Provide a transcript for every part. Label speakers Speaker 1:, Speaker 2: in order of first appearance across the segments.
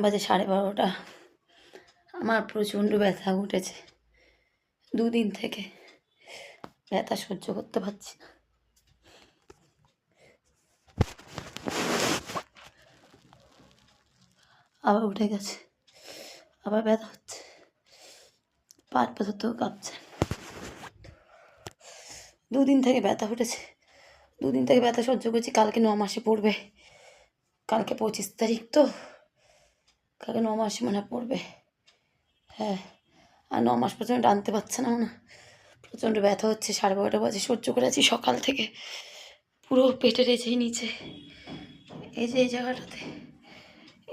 Speaker 1: বাজে 12:30। আমার প্রচণ্ড ব্যথা উঠেছে 2 দিন থেকে, ব্যথা সহ্য করতে পারছি না। আবার উঠে গেছে, আবার ব্যথা হচ্ছে, পা ধরতেও কাঁপছে। 2 দিন থেকে ব্যথা উঠেছে, 2 দিন থেকে ব্যথা সহ্য করছি। কালকে 9 মাসে পড়বে, কালকে 25 তারিখ তো, কালকে 9 মাসে মনে পড়বে। হ্যাঁ, আর 9 মাস পর্যন্ত টানতে পারছে না মনে, প্রচণ্ড ব্যথা হচ্ছে। 12:30 বাজে সহ্য করে আছি সকাল থেকে, পুরো পেটের এই নিচে, এই যে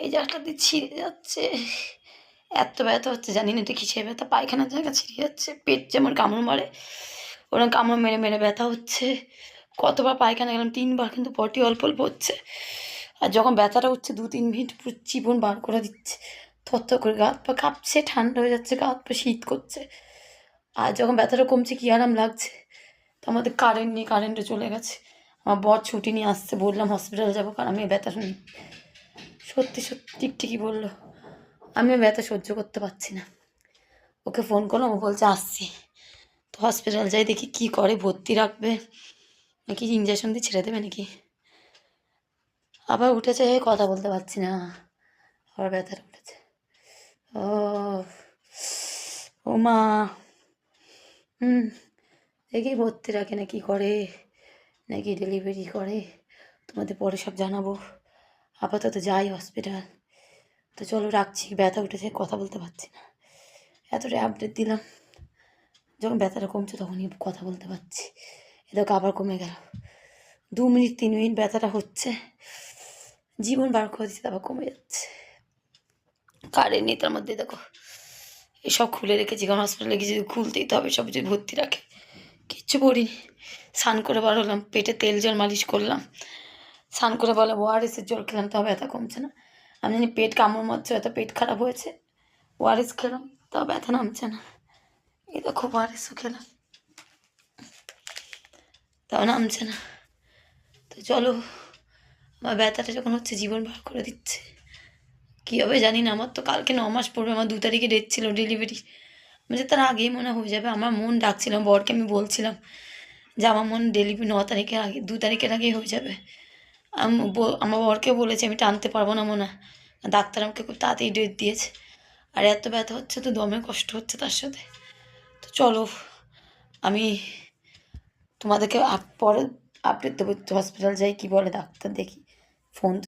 Speaker 1: এই জায়গাটাতে ছিঁড়ে যাচ্ছে, এত ব্যথা হচ্ছে। জানি না এটা কিসের ব্যথা, পায়খানার জায়গা ছিঁড়ে যাচ্ছে। পেট যেমন কামড় মারে ওরকম কামড় মেরে মেরে ব্যথা হচ্ছে। কতবার পায়খানা গেলাম, 3বার, কিন্তু পটি অল্প অল্প হচ্ছে। আর যখন ব্যথাটা হচ্ছে 2-3 মিনিট পুরো জীবন বার করে দিচ্ছে, থরথর করে গা হাত পা কাঁপছে, ঠান্ডা হয়ে যাচ্ছে, গা হাত পা শীত করছে। আর যখন ব্যথাটা কমছে কি আরাম লাগছে। তো আমাদের কারেন্ট নেই, কারেন্টে চলে গেছে। আমার বর ছুটি নিয়ে আসছে, বললাম হসপিটালে যাবো, কারণ আমি ব্যথা শুনি। সত্যি সত্যি ঠিকই বললো, আমি ব্যথা সহ্য করতে পারছি না। ওকে ফোন করলাম, ও বলছে আসছি। তো হসপিটাল যাই, দেখি কি করে, ভর্তি রাখবে নাকি ইঞ্জেকশন দিয়ে ছেড়ে দেবে নাকি। আবার উঠেছে, কথা বলতে পারছি না, আবার ব্যথাটা উঠেছে। ও মা, দেখি ভর্তি রাখে না কি করে, নাকি ডেলিভারি করে, তোমাদের পরে সব জানাবো। আপাতত যাই হসপিটাল। তো চলো রাখছি, ব্যথা উঠেছে, কথা বলতে পারছি না। এতটাই আপডেট দিলাম, যখন ব্যথাটা কমছে তখনই কথা বলতে পারছি। এদেরকে আবার কমে গেল, 2 মিনিট 3 মিনিট ব্যথাটা হচ্ছে, জীবন বার করে দিচ্ছে, আবার কমে যাচ্ছে। কারেন্ট নেই, তার মধ্যে দেখো এসব খুলে রেখেছি, কারণ হসপিটালে গিয়ে যদি খুলতেই তো হবে, সব যদি ভর্তি রাখে। কিচ্ছু পড়িনি, স্নান করে বার হলাম, পেটে তেল জল মালিশ করলাম, স্নান করে বলে ওআরএসের জল খেলাম, তাও ব্যথা কমছে না। আমি জানি পেট কামড় মারছে, হয়তো পেট খারাপ হয়েছে, ওআরএস খেলাম, তাও ব্যথা নামছে না। এই দেখো ওআরএসও খেলাম, তাও নামছে না। তো চলো, আমার ব্যথাটা যখন হচ্ছে জীবন বার করে দিচ্ছে। কী হবে জানি না, আমার তো কালকে 9 মাস পড়বে, আমার 2 তারিখে ডেট ছিল ডেলিভারি। মানে তার আগেই মনে হয়ে যাবে। আমার মন ডাকছিলাম, বরকে আমি বলছিলাম যে আমার মন ডেলিভারি 9 তারিখের আগে, 2 তারিখের আগেই হয়ে যাবে। আমার বরকে বলেছি আমি টানতে পারবো না মনে হয়, ডাক্তার আমাকে খুব তাড়াতাড়ি ডেট দিয়েছে। আর এত ব্যথা হচ্ছে তো, দমে কষ্ট হচ্ছে তার সাথে। তো চলো, আমি তোমাদেরকে পরে আপডেট দেবো, হসপিটাল যাই, কী বলে ডাক্তার, দেখি ফোন